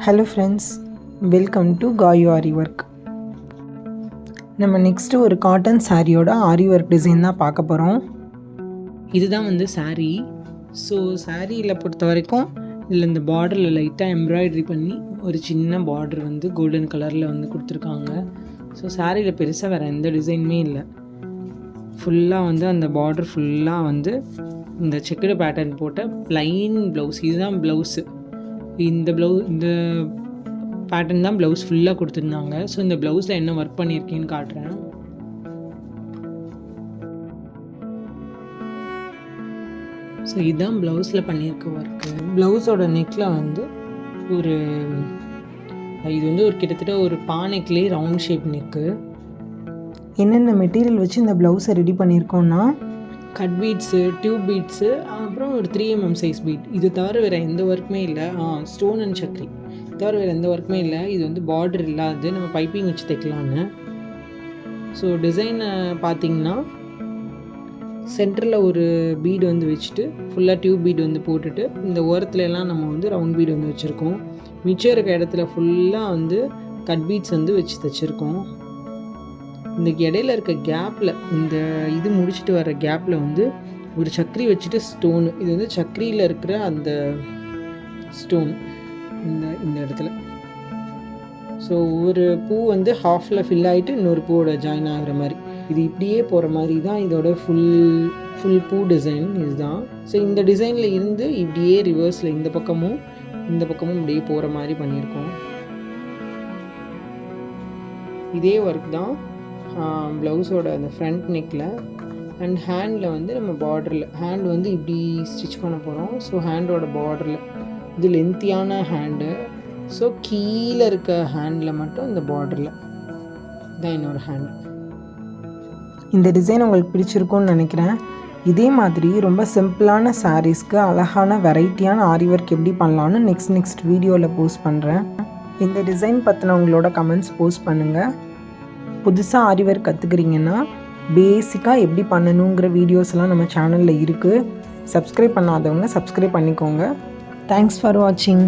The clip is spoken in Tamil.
Hello friends, welcome to Kayu aari work. நம்ம நெக்ஸ்ட்டு ஒரு காட்டன் சாரியோட ஆரி ஒர்க் டிசைன் தான் பார்க்க போகிறோம். இதுதான் வந்து சாரீ. ஸோ சாரியில் பொறுத்த வரைக்கும் இதில் இந்த பார்டரில் லைட்டாக எம்ப்ராய்டரி பண்ணி ஒரு சின்ன பார்டர் வந்து கோல்டன் கலரில் வந்து கொடுத்துருக்காங்க. ஸோ சாரியில் பெருசாக வேறு எந்த டிசைனுமே இல்லை. ஃபுல்லாக வந்து அந்த பார்டர் ஃபுல்லாக வந்து இந்த செக்குடு பேட்டர்ன் போட்ட ப்ளைன் ப்ளவுஸ். இதுதான் ப்ளவுஸு. இந்த பேட்டர்ன் தான் ப்ளவுஸ் ஃபுல்லாக கொடுத்துருந்தாங்க. ஸோ இந்த ப்ளவுஸில் என்ன ஒர்க் பண்ணியிருக்கேன்னு காட்டுறேன். ஸோ இதுதான் ப்ளவுஸில் பண்ணியிருக்க ஒர்க்கு. ப்ளவுஸோட நெக்கில் வந்து இது வந்து ஒரு கிட்டத்தட்ட ஒரு பானைக்குலேயே ரவுண்ட் ஷேப் நெக்கு. என்னென்ன மெட்டீரியல் வச்சு இந்த ப்ளவுஸை ரெடி பண்ணியிருக்கோன்னா கட் பீட்ஸு, டியூப் பீட்ஸு, அப்புறம் ஒரு 3mm சைஸ் பீட். இது தவிர வேறு எந்த ஒர்க்குமே இல்லை. ஸ்டோன் அண்ட் சக்கரி தவிர வேறு எந்த ஒர்க்குமே இல்லை. இது வந்து பார்டர் இல்லாது நம்ம பைப்பிங் வச்சு தைக்கலான்னு. ஸோ டிசைனை பார்த்திங்கன்னா சென்டரில் ஒரு பீடு வந்து வச்சுட்டு ஃபுல்லாக டியூப் பீடு வந்து போட்டுட்டு இந்த ஓரத்துலலாம் நம்ம வந்து ரவுண்ட் பீடு வந்து வச்சுருக்கோம். மிச்சம் இருக்க இடத்துல ஃபுல்லாக வந்து கட் பீட்ஸ் வந்து வச்சு தைச்சிருக்கோம். இந்த இடையில இருக்க கேப்பில் இந்த இது முடிச்சுட்டு வர கேப்பில் வந்து ஒரு சக்கரி வச்சுட்டு ஸ்டோனு. இது வந்து சக்கரியில் இருக்கிற அந்த ஸ்டோன் இந்த இடத்துல. ஸோ ஒரு பூ வந்து ஹாஃபில் ஃபில் ஆகிட்டு இன்னொரு பூவோட ஜாயின் ஆகிற மாதிரி இது இப்படியே போகிற மாதிரி தான் இதோட ஃபுல் பூ டிசைன் இதுதான். ஸோ இந்த டிசைனில் இருந்து இப்படியே ரிவர்ஸில் இந்த பக்கமும் இப்படியே போகிற மாதிரி பண்ணியிருக்கோம். இதே ஒர்க் தான் ப்ளவுஸோட அந்த ஃப்ரண்ட் நெக்கில் அண்ட் ஹேண்டில் வந்து நம்ம பார்டரில் ஹேண்ட் வந்து இப்படி ஸ்டிச் பண்ண போகிறோம். ஸோ ஹேண்டோட பார்டரில் இது லென்த்தியான ஹேண்டு. ஸோ கீழே இருக்க ஹேண்டில் மட்டும் இந்த பார்டரில் தான் இன்னொரு ஹேண்டு. இந்த டிசைன் உங்களுக்கு பிடிச்சிருக்கும்னு நினைக்கிறேன். இதே மாதிரி ரொம்ப சிம்பிளான சாரீஸ்க்கு அழகான வெரைட்டியான ஆரி ஒர்க் எப்படி பண்ணலான்னு நெக்ஸ்ட் வீடியோவில் போஸ்ட் பண்ணுறேன். இந்த டிசைன் பற்றின உங்களோட கமெண்ட்ஸ் போஸ்ட் பண்ணுங்கள். புதுசாக ஆரி ஒர்க் கற்றுக்குறீங்கன்னா பேசிக்காக எப்படி பண்ணணுங்கிற வீடியோஸ்லாம் நம்ம சேனலில் இருக்குது. சப்ஸ்கிரைப் பண்ணாதவங்க சப்ஸ்கிரைப் பண்ணிக்கோங்க. தேங்க்ஸ் ஃபார் வாட்சிங்.